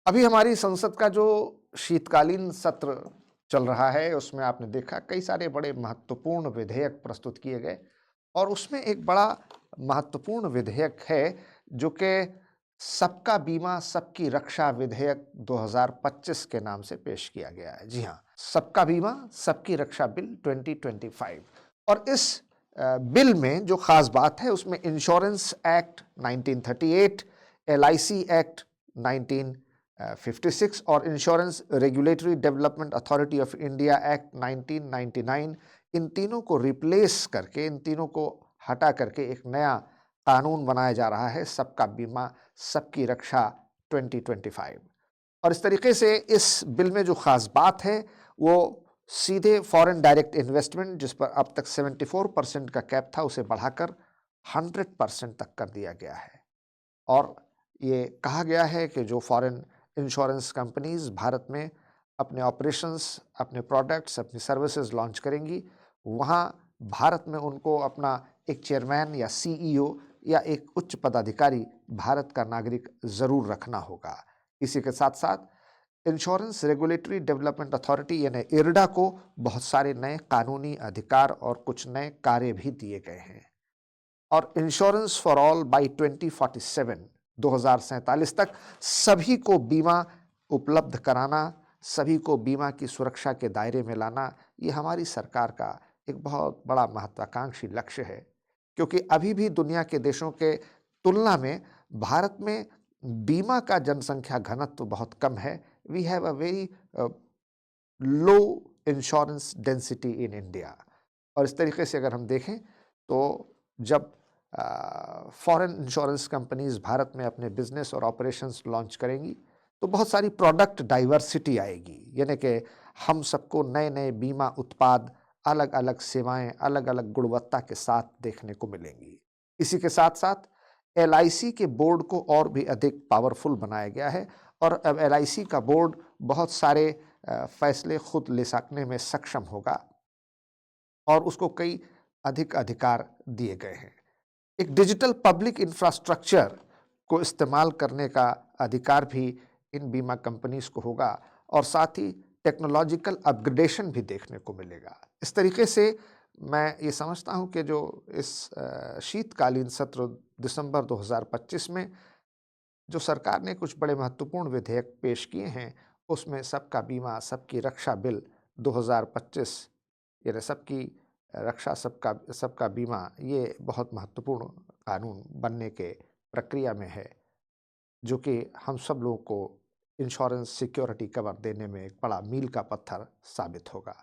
अभी हमारी संसद का जो शीतकालीन सत्र चल रहा है, उसमें आपने देखा कई सारे बड़े महत्वपूर्ण विधेयक प्रस्तुत किए गए और उसमें एक बड़ा महत्वपूर्ण विधेयक है, जो कि सबका बीमा सबकी रक्षा विधेयक 2025 के नाम से पेश किया गया है। जी हाँ, सबका बीमा सबकी रक्षा बिल 2025। और इस बिल में जो खास बात है, उसमें इंश्योरेंस एक्ट 1938, एलआईसी एक्ट 1956 और insurance regulatory development authority of India act 1999, इन तीनों को रिप्लेस करके, इन तीनों को हटा करके एक नया कानून बनाया जा रहा है, सबका बीमा सबकी रक्षा 2025। और इस तरीके से इस बिल में जो खास बात है, वो सीधे फॉरेन डायरेक्ट इन्वेस्टमेंट, जिस पर अब तक 74% का कैप था, उसे बढ़ाकर 100% तक कर दिया गया है। और ये कहा गया है कि जो फॉरेन इंश्योरेंस कंपनीज भारत में अपने ऑपरेशंस, अपने प्रोडक्ट्स, अपनी सर्विसेज लॉन्च करेंगी, वहाँ भारत में उनको अपना एक चेयरमैन या सीईओ या एक उच्च पदाधिकारी भारत का नागरिक ज़रूर रखना होगा। इसी के साथ साथ इंश्योरेंस रेगुलेटरी डेवलपमेंट अथॉरिटी यानी इरडा को बहुत सारे नए कानूनी अधिकार और कुछ नए कार्य भी दिए गए हैं। और इंश्योरेंस फॉर ऑल बाई 2047, 2047 तक सभी को बीमा उपलब्ध कराना, सभी को बीमा की सुरक्षा के दायरे में लाना, ये हमारी सरकार का एक बहुत बड़ा महत्वाकांक्षी लक्ष्य है। क्योंकि अभी भी दुनिया के देशों के तुलना में भारत में बीमा का जनसंख्या घनत्व बहुत कम है। We have a very low insurance density in India. और इस तरीके से अगर हम देखें, तो जब फॉरेन इंश्योरेंस कंपनीज भारत में अपने बिजनेस और ऑपरेशंस लॉन्च करेंगी, तो बहुत सारी प्रोडक्ट डाइवर्सिटी आएगी, यानी कि हम सबको नए नए बीमा उत्पाद, अलग अलग सेवाएं, अलग अलग गुणवत्ता के साथ देखने को मिलेंगी। इसी के साथ साथ एलआईसी के बोर्ड को और भी अधिक पावरफुल बनाया गया है और अब एलआईसी का बोर्ड बहुत सारे फैसले खुद ले सकने में सक्षम होगा और उसको कई अधिक अधिकार दिए गए हैं। एक डिजिटल पब्लिक इंफ्रास्ट्रक्चर को इस्तेमाल करने का अधिकार भी इन बीमा कंपनीज को होगा और साथ ही टेक्नोलॉजिकल अपग्रेडेशन भी देखने को मिलेगा। इस तरीके से मैं ये समझता हूँ कि जो इस शीतकालीन सत्र दिसंबर 2025 में जो सरकार ने कुछ बड़े महत्वपूर्ण विधेयक पेश किए हैं, उसमें सबका बीमा सबकी रक्षा बिल 2025 यानी सबकी रक्षा सबका सबका बीमा, ये बहुत महत्वपूर्ण कानून बनने के प्रक्रिया में है, जो कि हम सब लोगों को इंश्योरेंस सिक्योरिटी कवर देने में एक बड़ा मील का पत्थर साबित होगा।